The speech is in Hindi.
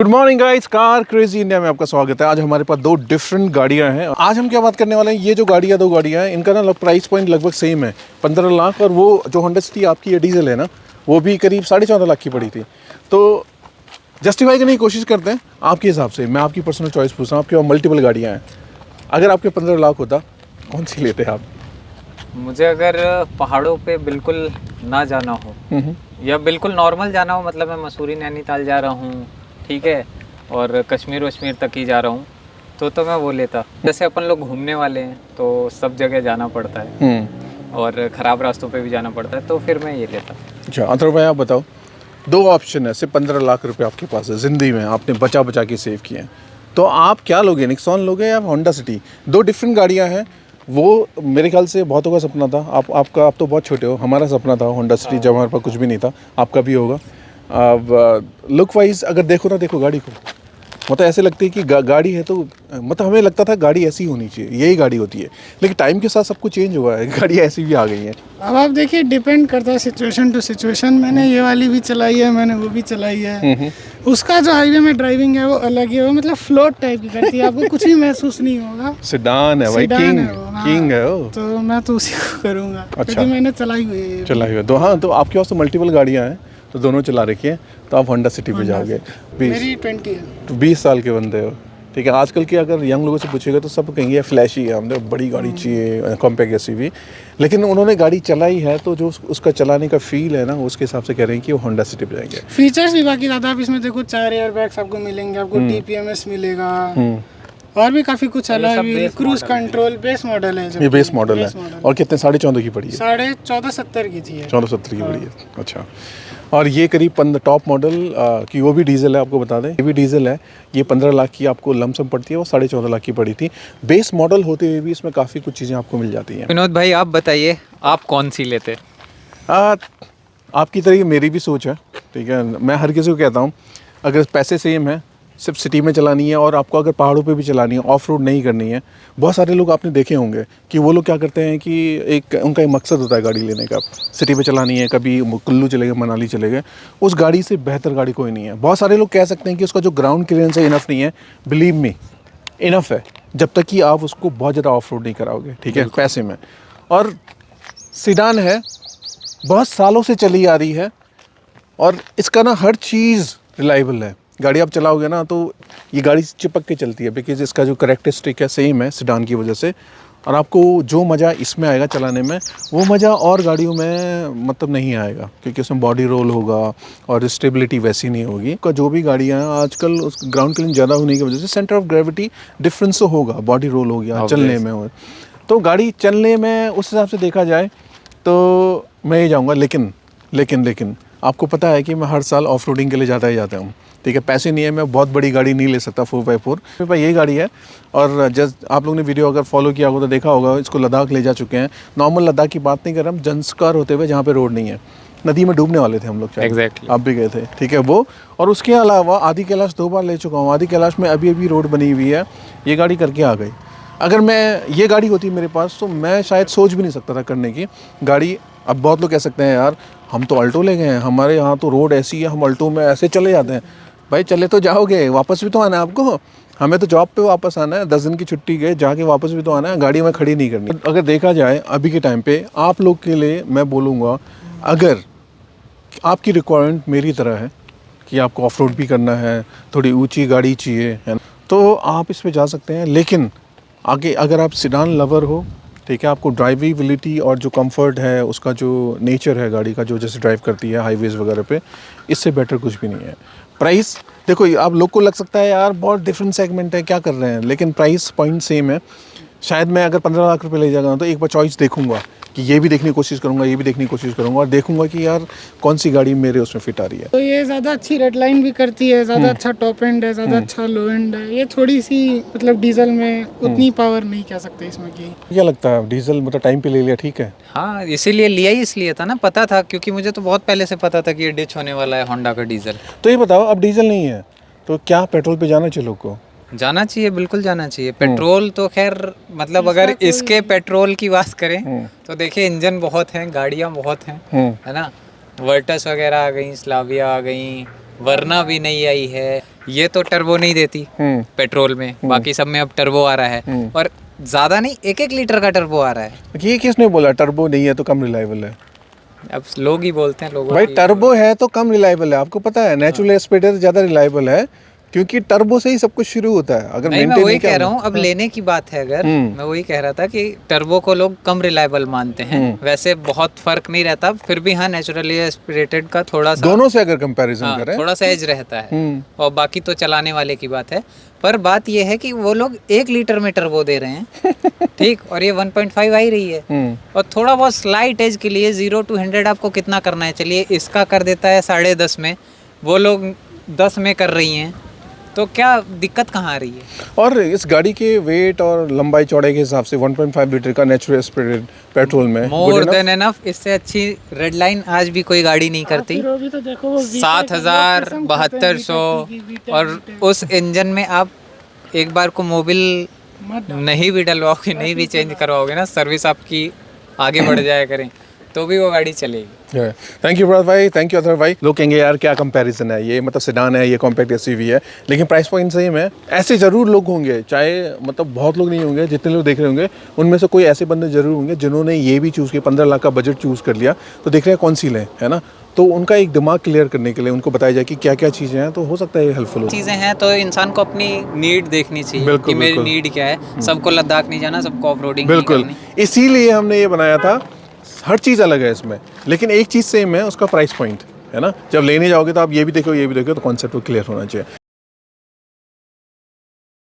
Good morning guys, car crazy India में आपका स्वागत है। आज हमारे पास दो डिफरेंट गाड़ियां हैं। आज हम क्या बात करने वाले हैं, ये जो दो गाड़ियां हैं, इनका ना प्राइस पॉइंट लगभग सेम है, 15 लाख। और वो जो होंडा सिटी आपकी ये डीजल है ना, वो भी करीब 14.5 लाख की पड़ी थी। तो जस्टिफाई करने की कोशिश करते हैं आपके हिसाब से। मैं आपकी पर्सनल चॉइस पूछ रहा हूँ, आपके पास मल्टीपल गाड़ियाँ हैं, अगर आपके 15 लाख होता कौन सी लेते आप? मुझे अगर पहाड़ों पे बिल्कुल ना जाना हो या बिल्कुल नॉर्मल जाना हो, मतलब मैं मसूरी नैनीताल जा रहा हूँ, ठीक है, और कश्मीर वश्मीर तक ही जा रहा हूँ, तो मैं वो लेता। जैसे अपन लोग घूमने वाले हैं तो सब जगह जाना पड़ता है और ख़राब रास्तों पे भी जाना पड़ता है, तो फिर मैं ये लेता। अच्छा अथर्व भाई, आप बताओ। दो ऑप्शन है, सिर्फ 15 लाख रुपए आपके पास है, ज़िंदगी में आपने बचा बचा के सेव किए हैं, तो आप क्या लोगे? निक्सॉन लोगे या होंडा सिटी? दो डिफरेंट गाड़ियां हैं। वो मेरे ख्याल से बहुतों का सपना था। आप तो बहुत छोटे हो, हमारा सपना था होंडा सिटी, जब हमारे पास कुछ भी नहीं था। आपका भी होगा। अब लुक वाइज अगर देखो ना, देखो गाड़ी को, मतलब ऐसे लगती है कि गाड़ी है तो, मतलब हमें लगता था गाड़ी ऐसी होनी चाहिए, यही गाड़ी होती है, लेकिन टाइम के साथ सब कुछ चेंज हुआ है, गाड़ी ऐसी भी आ गई है। अब आप देखिए, डिपेंड करता है सिचुएशन टू सिचुएशन। मैंने ये वाली भी चलाई है, मैंने वो भी चलाई है। उसका जो हाईवे में ड्राइविंग है वो अलग है, वो मतलब फ्लोट टाइप की करती है, आपको कुछ भी महसूस नहीं होगा। सेडान है भाई, सेडान किंग है वो, हाँ। किंग है वो। तो मैं तो उसी को करूँगा, अच्छा। क्योंकि मैंने चलाई हुई है। चलाई हुई तो हाँ, तो आपके पास तो मल्टीपल गाड़ियाँ हैं, तो दोनों चला रखी हैं, तो आप होंडा सिटी पे जाओगे। मेरी 20 है। तो 20 साल के बंदे हो, ठीक है। आजकल के अगर यंग लोगों से पूछेगा तो सब कहेंगे फ्लैशी है, हमने बड़ी गाड़ी चाहिए, कॉम्पैक्ट एसयूवी। लेकिन उन्होंने गाड़ी चलाई है, तो जो उसका चलाने का फील है ना, उसके हिसाब से कह रहे हैं कि वो होंडा सिटी पे जाएंगे। फीचर्स भी बाकी ज़्यादा, आप इसमें देखो 4 एयर बैग्स आपको मिलेंगे, आपको TPMS मिलेगा, और भी काफ़ी कुछ अलग है। क्रूज कंट्रोल बेस मॉडल है, ये बेस मॉडल है। और कितने? 14.5 की पड़ी है? 14.5-70 की थी। 14.70 की पड़ी है। अच्छा। और ये करीब टॉप मॉडल की वो भी डीजल है, आपको बता दें, ये भी डीजल है। ये 15 लाख की आपको लमसम पड़ती है, वो 14.5 लाख की पड़ी थी। बेस मॉडल होते हुए भी इसमें काफ़ी कुछ चीज़ें आपको मिल जाती हैं। विनोद भाई, आप बताइए आप कौन सी लेते? आपकी तरह मेरी भी सोच है, ठीक है। मैं हर किसी को कहता हूँ, अगर पैसे सेम है, सिर्फ सिटी में चलानी है, और आपको अगर पहाड़ों पे भी चलानी है, ऑफ रोड नहीं करनी है। बहुत सारे लोग आपने देखे होंगे कि वो लोग क्या करते हैं कि उनका एक मकसद होता है गाड़ी लेने का, सिटी पे चलानी है, कभी कुल्लू चले गए, मनाली चले गए। उस गाड़ी से बेहतर गाड़ी कोई नहीं है। बहुत सारे लोग कह सकते हैं कि उसका जो ग्राउंड क्लियरेंस है इनफ नहीं है। बिलीव मी, इनफ है, जब तक कि आप उसको बहुत ज़्यादा ऑफ रोड नहीं कराओगे, ठीक है, पैसे में। और सीडान है, बहुत सालों से चली आ रही है, और इसका ना हर चीज़ रिलायबल है। गाड़ी आप चलाओगे ना तो ये गाड़ी चिपक के चलती है, बिकॉज इसका जो करेक्टरिस्टिक है सेम है सेडान की वजह से। और आपको जो मज़ा इसमें आएगा चलाने में, वो मज़ा और गाड़ियों में मतलब नहीं आएगा, क्योंकि उसमें बॉडी रोल होगा और स्टेबिलिटी वैसी नहीं होगी। का जो भी गाड़ियाँ हैं आजकल, उस ग्राउंड क्लीन ज़्यादा होने की वजह से सेंटर ऑफ ग्रेविटी डिफरेंस तो होगा, बॉडी रोल हो गया चलने में हो, तो गाड़ी चलने में उस हिसाब से देखा जाए तो मैं ये जाऊँगा। लेकिन आपको पता है कि मैं हर साल ऑफ रोडिंग के लिए जाता ही जाता हूँ, ठीक है। पैसे नहीं है, मैं बहुत बड़ी गाड़ी नहीं ले सकता 4x4। मेरे पास यही गाड़ी है, और जस्ट आप लोगों ने वीडियो अगर फॉलो किया होगा तो देखा होगा, इसको लद्दाख ले जा चुके हैं। नॉर्मल लद्दाख की बात नहीं कर रहा, हम जंस्कार होते हुए, जहाँ पे रोड नहीं है, नदी में डूबने वाले थे हम लोग। Exactly. आप भी गए थे, ठीक है वो। और उसके अलावा आदि कैलाश 2 बार ले चुका हूँ। आदि कैलाश में अभी रोड बनी हुई है, ये गाड़ी करके आ गई। अगर मैं ये गाड़ी होती मेरे पास तो मैं शायद सोच भी नहीं सकता था करने की गाड़ी। अब बहुत लोग कह सकते हैं यार हम तो अल्टो ले गए हैं, हमारे यहाँ तो रोड ऐसी है, हम अल्टो में ऐसे चले जाते हैं। भाई चले तो जाओगे, वापस भी तो आना है आपको। हमें तो जॉब पे वापस आना है, 10 दिन की छुट्टी गए, जाके वापस भी तो आना है, गाड़ी में खड़ी नहीं करनी। अगर देखा जाए अभी के टाइम पे आप लोग के लिए मैं बोलूँगा, अगर आपकी रिक्वायरमेंट मेरी तरह है कि आपको ऑफ रोड भी करना है, थोड़ी ऊँची गाड़ी चाहिए, है, तो आप इस पर जा सकते हैं। लेकिन आगे अगर आप सिडान लवर हो, ठीक है, आपको ड्राइवेबिलिटी और जो कंफर्ट है, उसका जो नेचर है गाड़ी का, जो जैसे ड्राइव करती है हाईवेज़ वगैरह पे, इससे बेटर कुछ भी नहीं है। प्राइस देखो, आप लोग को लग सकता है यार बहुत डिफरेंट सेगमेंट है, क्या कर रहे हैं, लेकिन प्राइस पॉइंट सेम है। शायद मैं अगर 15 लाख रुपए ले जाऊँगा तो एक बार चॉइस देखूंगा कि ये भी देखने की कोशिश करूंगा, ये भी देखने की कोशिश करूंगा, और देखूंगा कि यार कौन सी गाड़ी मेरे उसमें फिट आ रही है। तो ये ज़्यादा अच्छी रेड लाइन भी करती है, ज़्यादा अच्छा टॉप एंड है, ज़्यादा अच्छा लो एंड है। ये थोड़ी सी मतलब डीजल में उतनी पावर नहीं कह सकते इसमें की। क्या लगता है डीजल मतलब टाइम पे ले लिया ठीक है? हाँ, इसीलिए लिया ही इसलिए था ना, पता था, क्योंकि मुझे तो बहुत पहले से पता था कि ये डिच होने वाला है होंडा का डीजल। तो ये बताओ, अब डीजल नहीं है तो क्या पेट्रोल पे जाना चाहिए लोग को? जाना चाहिए, बिल्कुल जाना चाहिए। पेट्रोल तो खैर मतलब अगर इसके पेट्रोल की बात करें तो देखिए, इंजन बहुत हैं, गाड़ियाँ बहुत हैं, है ना। वर्टस वगैरह आ गई, स्लाविया आ गई, वरना भी नहीं आई है। ये तो टर्बो नहीं देती पेट्रोल में, बाकी सब में अब टर्बो आ रहा है और ज़्यादा नहीं, 1-1 लीटर का टर्बो आ रहा है। ये किसने बोला टर्बो नहीं है तो कम रिलायबल है? अब लोग ही बोलते हैं, लोगों भाई की। टर्बो है तो कम रिलायबल है, आपको पता है। नेचुरल एस्पिरेटर ज़्यादा रिलायबल है क्योंकि टर्बो से ही सब कुछ शुरू होता है। अगर नहीं, मैं maintain वही किया कह रहा हूँ, अब लेने की बात है अगर, मैं वही कह रहा था कि टर्बो को लोग कम रिलायबल मानते हैं। वैसे बहुत फर्क नहीं रहता, फिर भी हाँ नेचुरली एस्पिरेटेड का थोड़ा सा, दोनों से अगर कंपैरिजन हाँ, करें थोड़ा सा एज रहता है और बाकी तो चलाने वाले की बात है। पर बात ये है कि वो लोग 1 लीटर में टर्बो दे रहे हैं ठीक, और ये 1.5 आ ही रही है और थोड़ा बहुत स्लाइट एज के लिए 0 to 100 आपको कितना करना है, चलिए इसका कर देता है 10.5 में, वो लोग 10 में कर रही हैं, तो क्या दिक्कत कहाँ आ रही है? और इस गाड़ी के वेट और लंबाई चौड़ाई के हिसाब से 1.5 लीटर का नेचुरल एस्पिरेटेड पेट्रोल में मोर देन एनफ। इससे अच्छी रेड लाइन आज भी कोई गाड़ी नहीं करती। फिर वो भी तो देखो, वो 7000 7200 और उस इंजन में आप एक बार को मोबिल नहीं भी डलवाओगे, नहीं भी चेंज करवाओगे ना, सर्विस आपकी आगे बढ़ जाया करें तो भी वो गाड़ी चलेगी। थैंक यू ब्रदर भाई, थैंक यू अदर भाई। लोग कहेंगे यार क्या कंपैरिजन है, ये मतलब सेडान है, ये कॉम्पैक्ट एसयूवी है, लेकिन प्राइस पॉइंट सेम है। ऐसे ज़रूर लोग होंगे, चाहे मतलब बहुत लोग नहीं होंगे, जितने लोग देख रहे होंगे उनमें से कोई ऐसे बंदे जरूर होंगे जिन्होंने ये भी चूज़ किया, 15 लाख का बजट चूज़ कर लिया, तो देख रहे हैं कौन सी लें, है ना। तो उनका एक दिमाग क्लियर करने के लिए उनको बताया जाए कि क्या क्या चीज़ें हैं, तो हो सकता है ये हेल्पफुल हो। चीज़ें हैं तो इंसान को अपनी नीड देखनी चाहिए बिल्कुल, कि मेरी बिल्कुल। नीड क्या है। सबको लद्दाख नहीं जाना, सबको ऑफ रोडिंग नहीं बिल्कुल, करनी। इसीलिए हमने ये बनाया था। हर चीज़ अलग है इसमें, लेकिन एक चीज़ सेम है, उसका प्राइस पॉइंट, है ना। जब लेने जाओगे तो आप ये भी देखो, ये भी देखो, तो कॉन्सेप्ट क्लियर होना चाहिए।